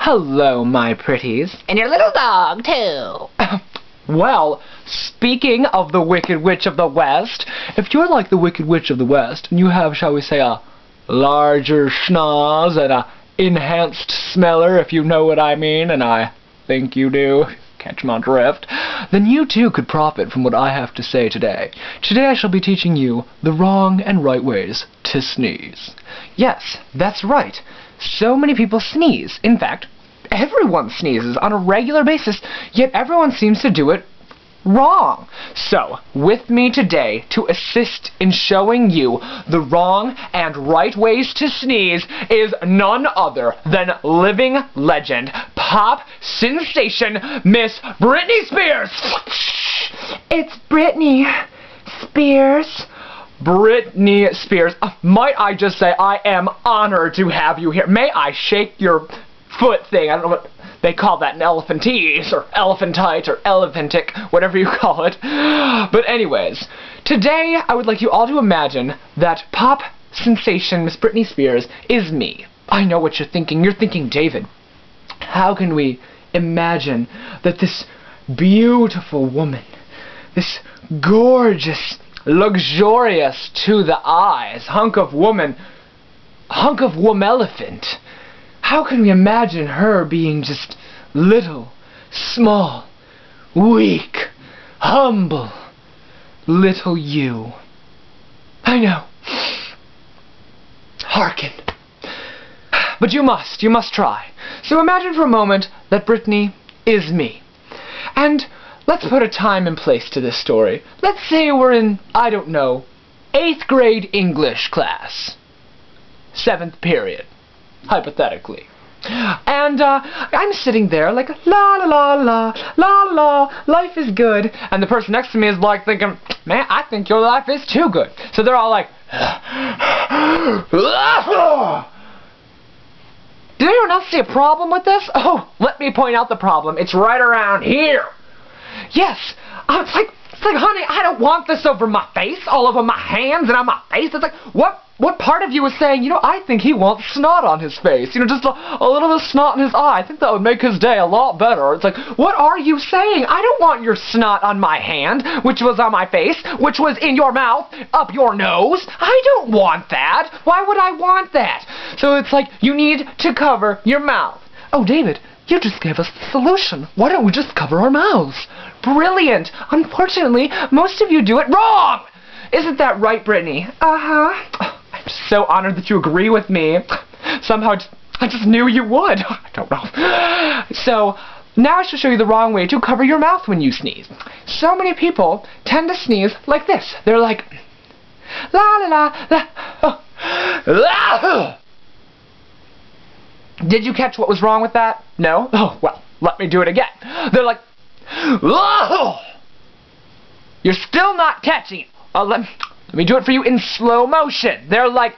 Hello, my pretties. And your little dog, too. Well, speaking of the Wicked Witch of the West, if you're like the Wicked Witch of the West, and you have, shall we say, a larger schnoz and a enhanced smeller, if you know what I mean, and I think you do, catch my drift, then you too could profit from what I have to say today. Today I shall be teaching you the wrong and right ways to sneeze. Yes, that's right. So many people sneeze. In fact, everyone sneezes on a regular basis, yet everyone seems to do it wrong. So, with me today to assist in showing you the wrong and right ways to sneeze is none other than living legend, pop sensation, Miss Britney Spears. It's Britney Spears. Britney Spears. Might I just say I am honored to have you here. May I shake your foot thing? I don't know what they call that, an elephantese, or elephantite, or elephantic, whatever you call it. But anyways, today I would like you all to imagine that pop sensation Miss Britney Spears is me. I know what you're thinking. You're thinking, David, how can we imagine that this beautiful woman, this gorgeous, luxurious to the eyes, hunk of womelephant, how can we imagine her being just little, small, weak, humble, little you? I know. Hearken. But you must try. So imagine for a moment that Britney is me. And let's put a time and place to this story. Let's say we're in, I don't know, 8th grade English class. 7th period. Hypothetically. And I'm sitting there like, la la la la, la la, life is good. And the person next to me is like thinking, man, I think your life is too good. So they're all like, did anyone else see a problem with this? Oh, let me point out the problem. It's right around here. Yes, it's like, honey, I don't want this over my face, all over my hands and on my face. It's like, what part of you is saying, you know, I think he wants snot on his face. You know, just a little bit of snot in his eye. I think that would make his day a lot better. It's like, what are you saying? I don't want your snot on my hand, which was on my face, which was in your mouth, up your nose. I don't want that. Why would I want that? So it's like, you need to cover your mouth. Oh, David, you just gave us the solution. Why don't we just cover our mouths? Brilliant. Unfortunately, most of you do it wrong. Isn't that right, Britney? Uh-huh. Oh, I'm so honored that you agree with me. Somehow, I just knew you would. I don't know. So, now I shall show you the wrong way to cover your mouth when you sneeze. So many people tend to sneeze like this. They're like, la la la la. Oh. Ah! Did you catch what was wrong with that? No? Oh, well, let me do it again. They're like, oh! You're still not catching it. Let me do it for you in slow motion. They're like,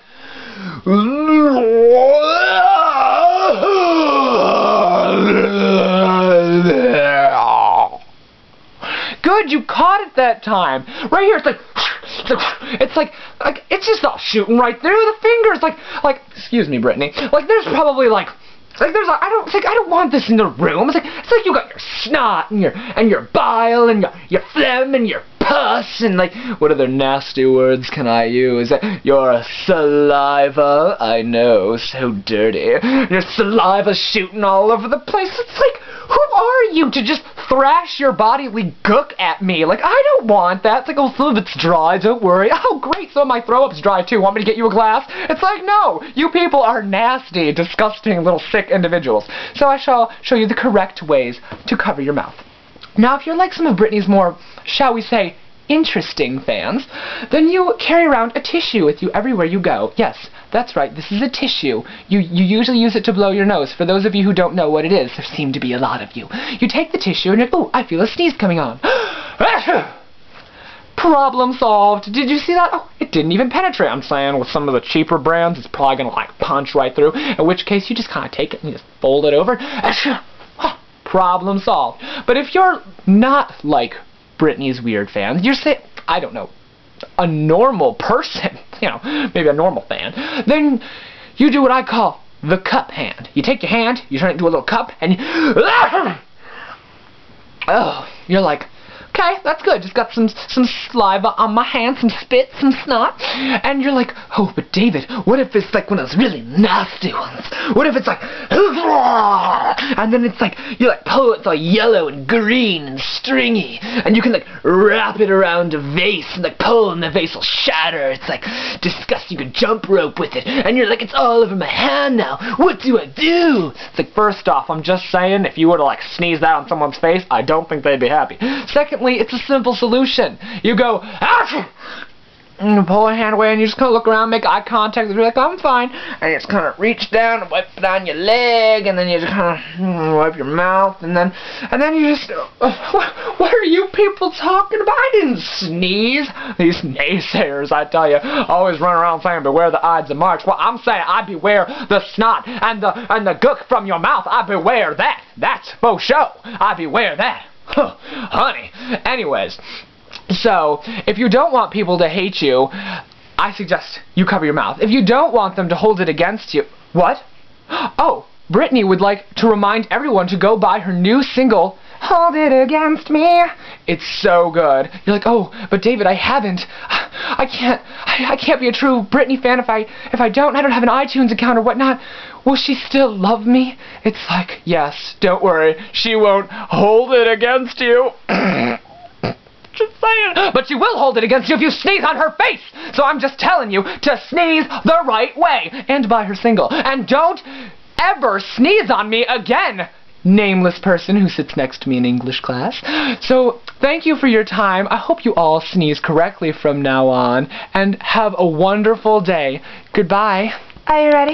good, you caught it that time. Right here, it's like it's just all shooting right through the fingers. Like, excuse me, Britney. Like, there's probably I don't want this in the room. It's like you got your snot and your bile and your phlegm and your pus and what other nasty words can I use? Your saliva. I know, so dirty. Your saliva shooting all over the place. It's like, who are you to just thrash your bodily gook at me? Like, I don't want that. It's like, oh, some of it's dry, don't worry. Oh, great, some of my throw-up's dry too. Want me to get you a glass? It's like, no, you people are nasty, disgusting, little sick individuals. So I shall show you the correct ways to cover your mouth. Now, if you're like some of Britney's more, shall we say, interesting fans, then you carry around a tissue with you everywhere you go. Yes, that's right, this is a tissue. You usually use it to blow your nose. For those of you who don't know what it is, there seem to be a lot of you. You take the tissue and oh, I feel a sneeze coming on. Problem solved. Did you see that? Oh, it didn't even penetrate. I'm saying with some of the cheaper brands, it's probably going to punch right through, in which case you just kind of take it and you just fold it over. Problem solved. But if you're not like Britney's weird fans, you're saying, I don't know, a normal person, you know, maybe a normal fan, then you do what I call the cup hand. You take your hand, you turn it into a little cup, and you... Oh, you're like, okay, that's good. Just got some saliva on my hand, some spit, some snot. And you're like, oh, but David, what if it's like one of those really nasty ones? What if it's like, and then it's like, you like pull it, it's all yellow and green and stringy. And you can like wrap it around a vase and like pull and the vase will shatter. It's like disgusting. You can jump rope with it. And you're like, it's all over my hand now. What do I do? It's like, first off, I'm just saying, if you were to like sneeze that on someone's face, I don't think they'd be happy. Secondly, it's a simple solution. You go, ah! And you pull your hand away and you just kind of look around, make eye contact, and you're like, I'm fine. And you just kind of reach down and wipe it on your leg, and then you just kind of wipe your mouth, and then you just, what are you people talking about? I didn't sneeze. These naysayers, I tell you, always run around saying, beware the Ides of March. Well, I'm saying, I beware the snot and the gook from your mouth. I beware that. That's faux show. I beware that. Huh, honey. Anyways, so if you don't want people to hate you, I suggest you cover your mouth. If you don't want them to hold it against you... What? Oh, Brittany would like to remind everyone to go buy her new single, Hold It Against Me. It's so good. You're like, oh, but David, I haven't. I can't be a true Brittany fan if I don't have an iTunes account or whatnot. Will she still love me? It's like, yes, don't worry. She won't hold it against you. Just saying. But she will hold it against you if you sneeze on her face. So I'm just telling you to sneeze the right way. And buy her single. And don't ever sneeze on me again, nameless person who sits next to me in English class. So, thank you for your time. I hope you all sneeze correctly from now on. And have a wonderful day. Goodbye. Are you ready?